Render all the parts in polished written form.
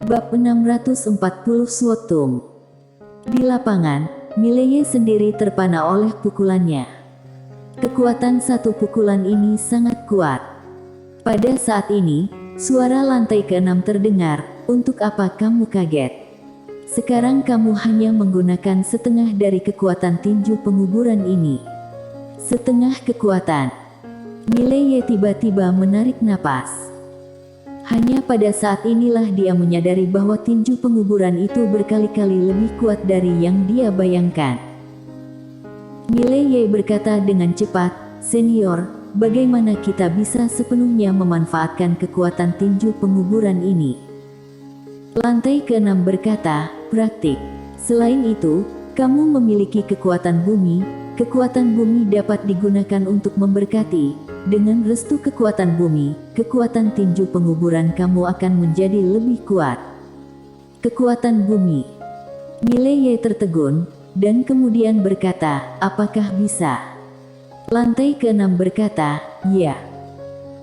Bab 640 Suotung. Di lapangan, Mileye sendiri terpana oleh pukulannya. Kekuatan satu pukulan ini sangat kuat. Pada saat ini, suara lantai ke-6 terdengar, "Untuk apa kamu kaget? Sekarang kamu hanya menggunakan setengah dari kekuatan tinju penguburan ini." Setengah kekuatan. Mileye tiba-tiba menarik napas. Hanya pada saat inilah dia menyadari bahwa tinju penguburan itu berkali-kali lebih kuat dari yang dia bayangkan. Mileye berkata dengan cepat, "Senior, bagaimana kita bisa sepenuhnya memanfaatkan kekuatan tinju penguburan ini?" Lantai ke-6 berkata, "Praktik. Selain itu, kamu memiliki kekuatan bumi. Kekuatan bumi dapat digunakan untuk memberkati. Dengan restu kekuatan bumi, kekuatan tinju penguburan kamu akan menjadi lebih kuat." Kekuatan bumi. Mileye tertegun, dan kemudian berkata, "Apakah bisa?" Lantai ke-6 berkata, "Ya."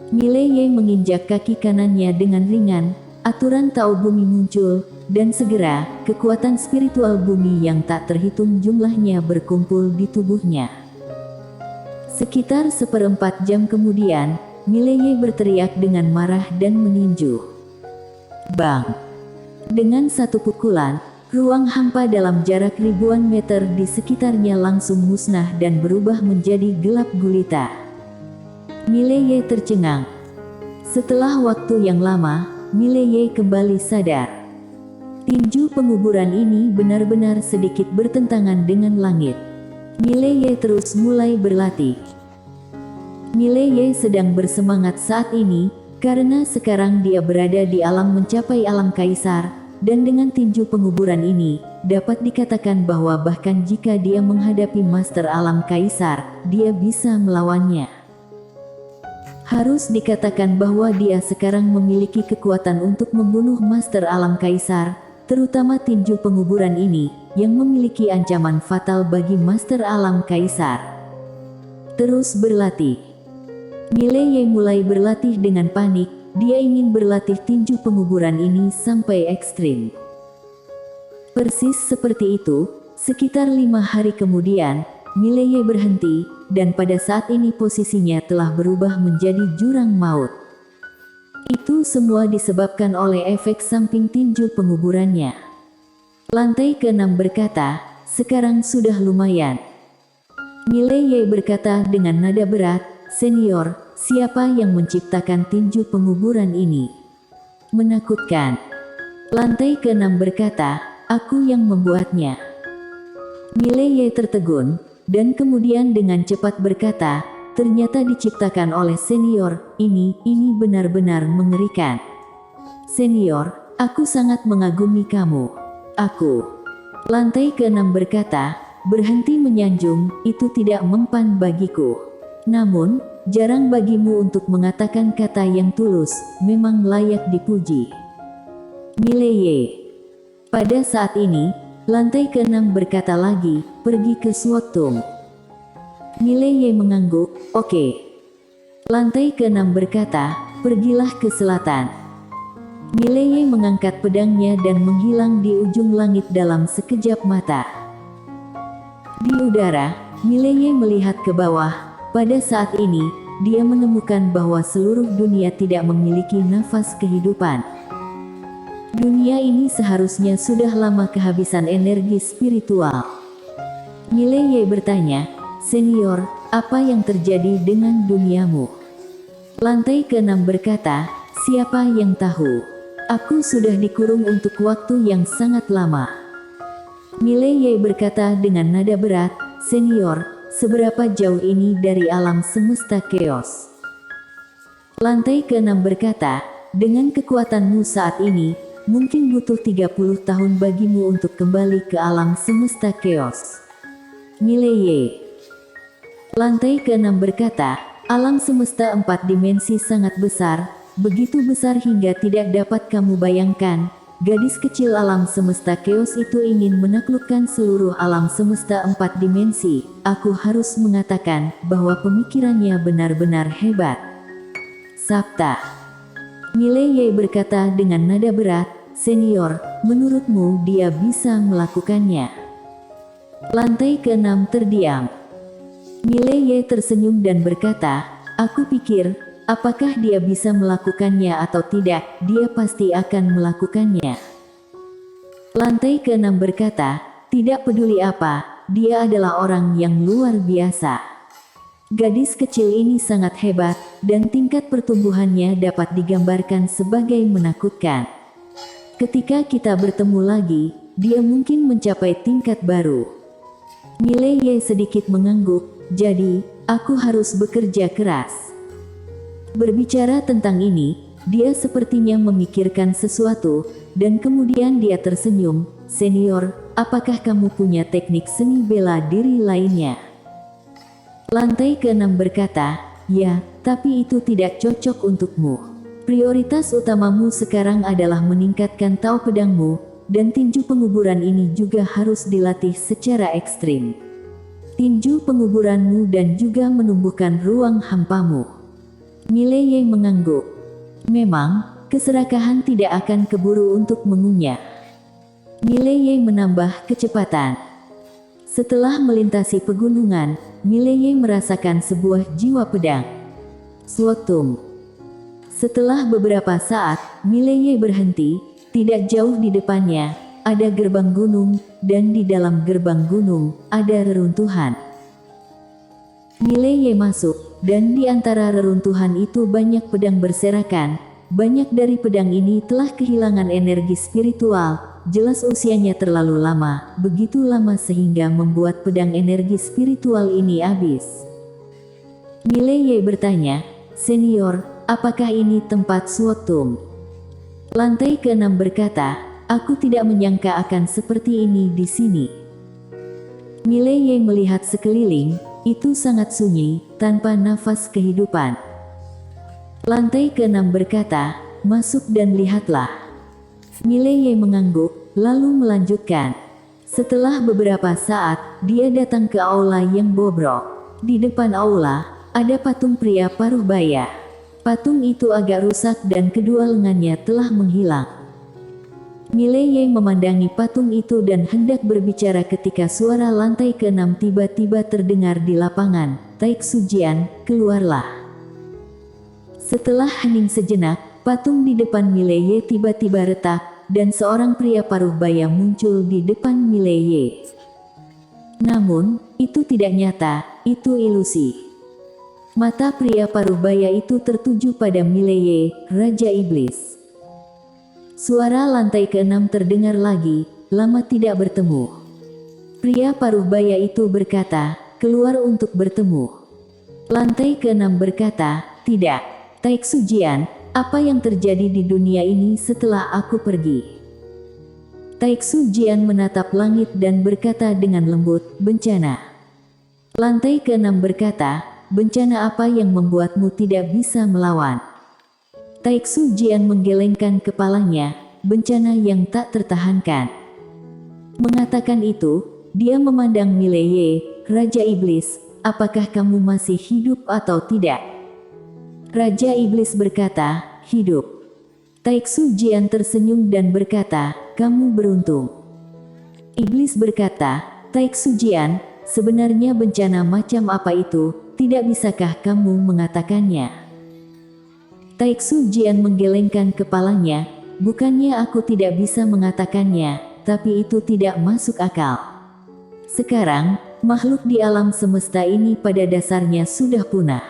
Mileye menginjak kaki kanannya dengan ringan, aturan Tao bumi muncul, dan segera, kekuatan spiritual bumi yang tak terhitung jumlahnya berkumpul di tubuhnya. Sekitar 1/4 jam kemudian, Mileye berteriak dengan marah dan meninju. Bang! Dengan satu pukulan, ruang hampa dalam jarak ribuan meter di sekitarnya langsung musnah dan berubah menjadi gelap gulita. Mileye tercengang. Setelah waktu yang lama, Mileye kembali sadar. Tinju penguburan ini benar-benar sedikit bertentangan dengan langit. Mileye terus mulai berlatih. Mileye sedang bersemangat saat ini, karena sekarang dia berada di alam mencapai alam kaisar, dan dengan tinju penguburan ini, dapat dikatakan bahwa bahkan jika dia menghadapi master alam kaisar, dia bisa melawannya. Harus dikatakan bahwa dia sekarang memiliki kekuatan untuk membunuh master alam kaisar, terutama tinju penguburan ini, yang memiliki ancaman fatal bagi master alam kaisar. Terus berlatih. Mileye mulai berlatih dengan panik, dia ingin berlatih tinju penguburan ini sampai ekstrim. Persis seperti itu, sekitar 5 hari kemudian, Mileye berhenti, dan pada saat ini posisinya telah berubah menjadi jurang maut. Itu semua disebabkan oleh efek samping tinju penguburannya. Lantai ke-6 berkata, "Sekarang sudah lumayan." Mileye berkata dengan nada berat, "Senior, siapa yang menciptakan tinju penguburan ini? Menakutkan." Lantai ke-6 berkata, "Aku yang membuatnya." Mileye tertegun, dan kemudian dengan cepat berkata, "Ternyata diciptakan oleh senior, ini benar-benar mengerikan. Senior, aku sangat mengagumi kamu." "Aku." Lantai ke-6 berkata, "Berhenti menyanjung, itu tidak mempan bagiku. Namun, jarang bagimu untuk mengatakan kata yang tulus, memang layak dipuji." Mileye. Pada saat ini, lantai ke-6 berkata lagi, "Pergi ke Suotung." Mileye mengangguk, "Oke." Lantai ke-6 berkata, "Pergilah ke selatan." Mileye mengangkat pedangnya dan menghilang di ujung langit dalam sekejap mata. Di udara, Mileye melihat ke bawah. Pada saat ini, dia menemukan bahwa seluruh dunia tidak memiliki nafas kehidupan. Dunia ini seharusnya sudah lama kehabisan energi spiritual. Mileye bertanya, "Senior, apa yang terjadi dengan duniamu?" Lantai ke-6 berkata, "Siapa yang tahu? Aku sudah dikurung untuk waktu yang sangat lama." Mileye berkata dengan nada berat, "Senior, seberapa jauh ini dari alam semesta chaos?" Lantai ke-6 berkata, "Dengan kekuatanmu saat ini, mungkin butuh 30 tahun bagimu untuk kembali ke alam semesta chaos." Mileye. Lantai ke-6 berkata, "Alam semesta 4 dimensi sangat besar, begitu besar hingga tidak dapat kamu bayangkan. Gadis kecil alam semesta chaos itu ingin menaklukkan seluruh alam semesta 4 dimensi. Aku harus mengatakan bahwa pemikirannya benar-benar hebat." Sabta. Mileye berkata dengan nada berat, senior, menurutmu dia bisa melakukannya? Lantai ke-6 terdiam. Mileye tersenyum dan berkata, aku pikir, apakah dia bisa melakukannya atau tidak, dia pasti akan melakukannya. Lantai ke-6 berkata, tidak peduli apa, dia adalah orang yang luar biasa. Gadis kecil ini sangat hebat, dan tingkat pertumbuhannya dapat digambarkan sebagai menakutkan. Ketika kita bertemu lagi, dia mungkin mencapai tingkat baru. Mileye sedikit mengangguk, jadi, aku harus bekerja keras. Berbicara tentang ini, dia sepertinya memikirkan sesuatu, dan kemudian dia tersenyum, senior, apakah kamu punya teknik seni bela diri lainnya? Lantai ke-6 berkata, ya, tapi itu tidak cocok untukmu. Prioritas utamamu sekarang adalah meningkatkan tau pedangmu, dan tinju penguburan ini juga harus dilatih secara ekstrim. Tinju penguburanmu dan juga menumbuhkan ruang hampamu. Mileye mengangguk. Memang, keserakahan tidak akan keburu untuk mengunyah. Mileye menambah kecepatan. Setelah melintasi pegunungan, Mileye merasakan sebuah jiwa pedang. Suotum. Setelah beberapa saat, Mileye berhenti, tidak jauh di depannya, ada gerbang gunung, dan di dalam gerbang gunung, ada reruntuhan. Mileye masuk, dan di antara reruntuhan itu banyak pedang berserakan. Banyak dari pedang ini telah kehilangan energi spiritual, jelas usianya terlalu lama, begitu lama sehingga membuat pedang energi spiritual ini habis. Mileye bertanya, senior, apakah ini tempat Suotum? Lantai ke-6 berkata, aku tidak menyangka akan seperti ini di sini. Mileye melihat sekeliling, itu sangat sunyi, tanpa nafas kehidupan. Lantai ke-6 berkata, masuk dan lihatlah. Mileye mengangguk, lalu melanjutkan. Setelah beberapa saat, dia datang ke aula yang bobrok. Di depan aula, ada patung pria paruh baya. Patung itu agak rusak dan kedua lengannya telah menghilang. Mileye memandangi patung itu dan hendak berbicara ketika suara lantai ke-6 tiba-tiba terdengar di lapangan. Taeksujian, keluarlah. Setelah hening sejenak, patung di depan Mileye tiba-tiba retak, dan seorang pria paruh baya muncul di depan Mileye. Namun, itu tidak nyata, itu ilusi. Mata pria paruh baya itu tertuju pada Mileye, Raja Iblis. Suara lantai ke-6 terdengar lagi, lama tidak bertemu. Pria paruh baya itu berkata, keluar untuk bertemu. Lantai ke-6 berkata, tidak. Taeksujian, apa yang terjadi di dunia ini setelah aku pergi? Taeksujian menatap langit dan berkata dengan lembut, bencana. Lantai ke-6 berkata, bencana apa yang membuatmu tidak bisa melawan? Taeksujian menggelengkan kepalanya, bencana yang tak tertahankan. Mengatakan itu, dia memandang Mileye, Raja Iblis, apakah kamu masih hidup atau tidak? Raja Iblis berkata, hidup. Taeksujian tersenyum dan berkata, kamu beruntung. Iblis berkata, Taeksujian, sebenarnya bencana macam apa itu, tidak bisakah kamu mengatakannya? Taeksujian menggelengkan kepalanya, bukannya aku tidak bisa mengatakannya, tapi itu tidak masuk akal. Sekarang, makhluk di alam semesta ini pada dasarnya sudah punah.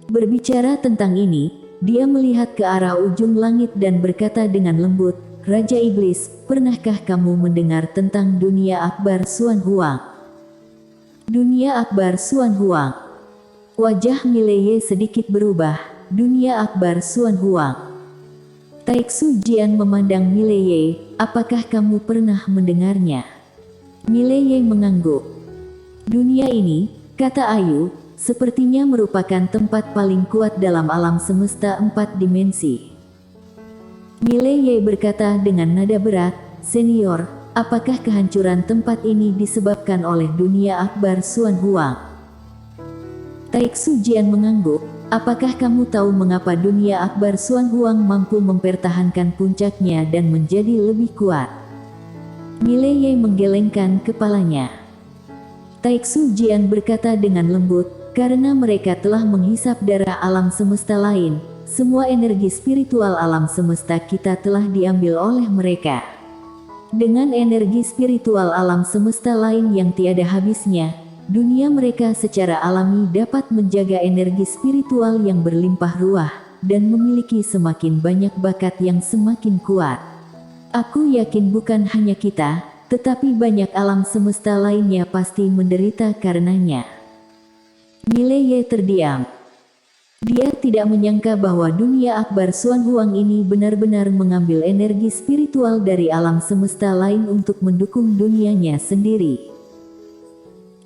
Berbicara tentang ini, dia melihat ke arah ujung langit dan berkata dengan lembut, Raja Iblis, pernahkah kamu mendengar tentang dunia akbar Xuan Huang? Dunia akbar Xuan Huang. Wajah Mileye sedikit berubah, dunia akbar Xuan Huang. Taeksujian memandang Mileye, apakah kamu pernah mendengarnya? Mileye mengangguk. Dunia ini, kata Ayu, sepertinya merupakan tempat paling kuat dalam alam semesta 4 dimensi. Mileye berkata dengan nada berat, senior, apakah kehancuran tempat ini disebabkan oleh dunia akbar Xuan Huang? Taeksujian mengangguk, Apakah kamu tahu mengapa dunia akbar Xuan Huang mampu mempertahankan puncaknya dan menjadi lebih kuat? Mileye menggelengkan kepalanya. Taixu Jian berkata dengan lembut, karena mereka telah menghisap darah alam semesta lain, semua energi spiritual alam semesta kita telah diambil oleh mereka. Dengan energi spiritual alam semesta lain yang tiada habisnya, dunia mereka secara alami dapat menjaga energi spiritual yang berlimpah ruah, dan memiliki semakin banyak bakat yang semakin kuat. Aku yakin bukan hanya kita, tetapi banyak alam semesta lainnya pasti menderita karenanya. Mileye terdiam. Dia tidak menyangka bahwa dunia akbar Xuan Huang ini benar-benar mengambil energi spiritual dari alam semesta lain untuk mendukung dunianya sendiri.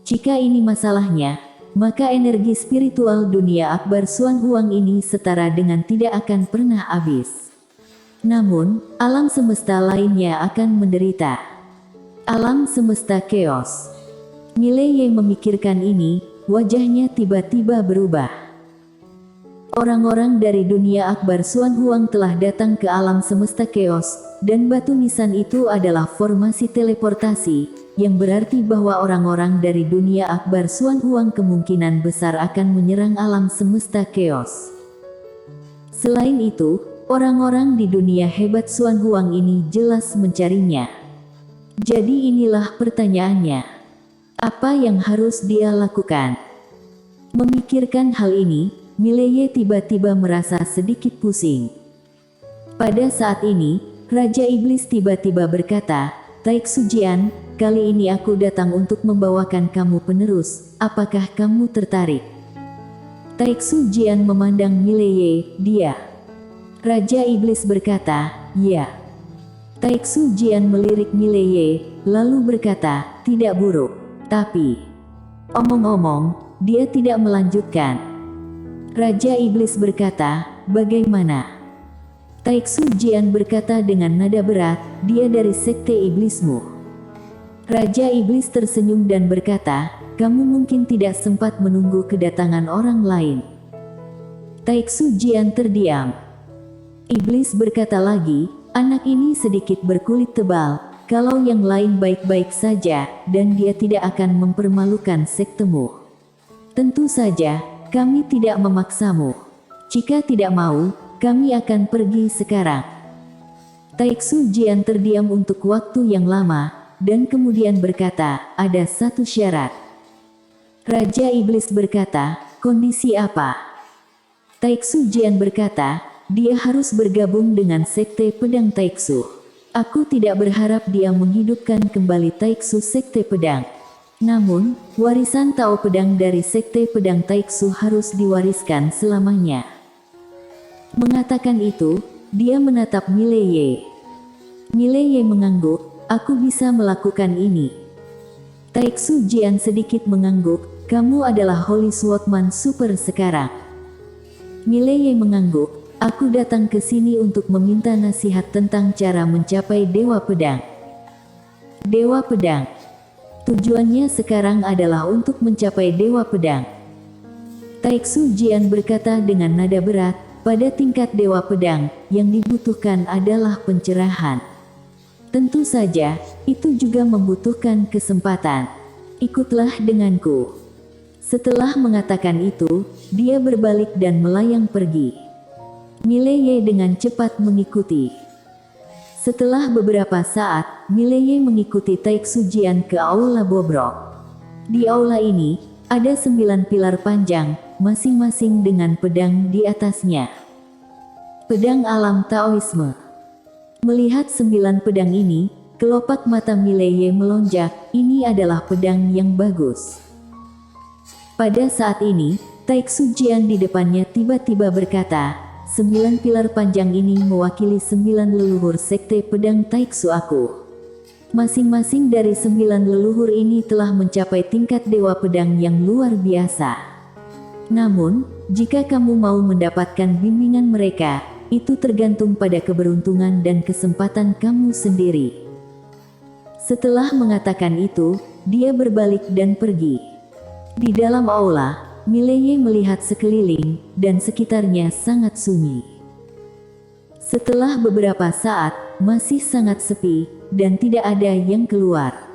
Jika ini masalahnya, maka energi spiritual dunia akbar Xuan Huang ini setara dengan tidak akan pernah habis. Namun, alam semesta lainnya akan menderita. Alam semesta chaos. Mileye memikirkan ini, wajahnya tiba-tiba berubah. Orang-orang dari dunia akbar Xuan Huang telah datang ke alam semesta chaos, dan batu nisan itu adalah formasi teleportasi, yang berarti bahwa orang-orang dari dunia akbar Xuan Huang kemungkinan besar akan menyerang alam semesta chaos. Selain itu, orang-orang di dunia hebat Xuan Huang ini jelas mencarinya. Jadi inilah pertanyaannya. Apa yang harus dia lakukan? Memikirkan hal ini, Mileye tiba-tiba merasa sedikit pusing. Pada saat ini, Raja Iblis tiba-tiba berkata, Taixu Jian, kali ini aku datang untuk membawakan kamu penerus, apakah kamu tertarik? Taixu Jian memandang Mileye, dia. Raja Iblis berkata, ya. Taixu Jian melirik Mileye, lalu berkata, tidak buruk. Tapi, omong-omong, dia tidak melanjutkan. Raja Iblis berkata, bagaimana? Taixu Jian berkata dengan nada berat, dia dari sekte iblismu. Raja Iblis tersenyum dan berkata, kamu mungkin tidak sempat menunggu kedatangan orang lain. Taixu Jian terdiam. Iblis berkata lagi, anak ini sedikit berkulit tebal, kalau yang lain baik-baik saja, dan dia tidak akan mempermalukan sektemu. Tentu saja, kami tidak memaksamu. Jika tidak mau, kami akan pergi sekarang. Taixu Jian terdiam untuk waktu yang lama, dan kemudian berkata, ada satu syarat. Raja Iblis berkata, kondisi apa? Taixu Jian berkata, dia harus bergabung dengan sekte pedang Taixu. Aku tidak berharap dia menghidupkan kembali Taixu sekte pedang. Namun, warisan Tao pedang dari sekte pedang Taixu harus diwariskan selamanya. Mengatakan itu, dia menatap Mileye. Mileye mengangguk, aku bisa melakukan ini. Taixu Jian sedikit mengangguk, kamu adalah Holy Swordsman Super sekarang. Mileye mengangguk, aku datang ke sini untuk meminta nasihat tentang cara mencapai Dewa Pedang. Dewa Pedang. Tujuannya sekarang adalah untuk mencapai Dewa Pedang. Taixu Jian berkata dengan nada berat, pada tingkat Dewa Pedang, yang dibutuhkan adalah pencerahan. Tentu saja, itu juga membutuhkan kesempatan. Ikutlah denganku. Setelah mengatakan itu, dia berbalik dan melayang pergi. Mileye dengan cepat mengikuti. Setelah beberapa saat, Mileye mengikuti Taixu Jian ke aula bobrok. Di aula ini, ada 9 pilar panjang, masing-masing dengan pedang di atasnya. Pedang alam Taoisme. Melihat 9 pedang ini, kelopak mata Mileye melonjak, ini adalah pedang yang bagus. Pada saat ini, Taixu Jian di depannya tiba-tiba berkata, 9 pilar panjang ini mewakili 9 leluhur sekte pedang Taixu aku. Masing-masing dari 9 leluhur ini telah mencapai tingkat Dewa Pedang yang luar biasa. Namun, jika kamu mau mendapatkan bimbingan mereka, itu tergantung pada keberuntungan dan kesempatan kamu sendiri. Setelah mengatakan itu, dia berbalik dan pergi. Di dalam aula, Mileye melihat sekeliling, dan sekitarnya sangat sunyi. Setelah beberapa saat, masih sangat sepi, dan tidak ada yang keluar.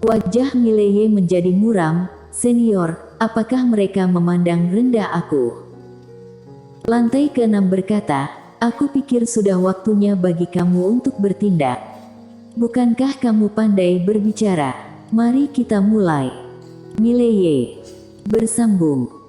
Wajah Mileye menjadi muram. "Senior, apakah mereka memandang rendah aku?" Lantai ke-6 berkata, "Aku pikir sudah waktunya bagi kamu untuk bertindak. Bukankah kamu pandai berbicara? Mari kita mulai." Mileye bersambung.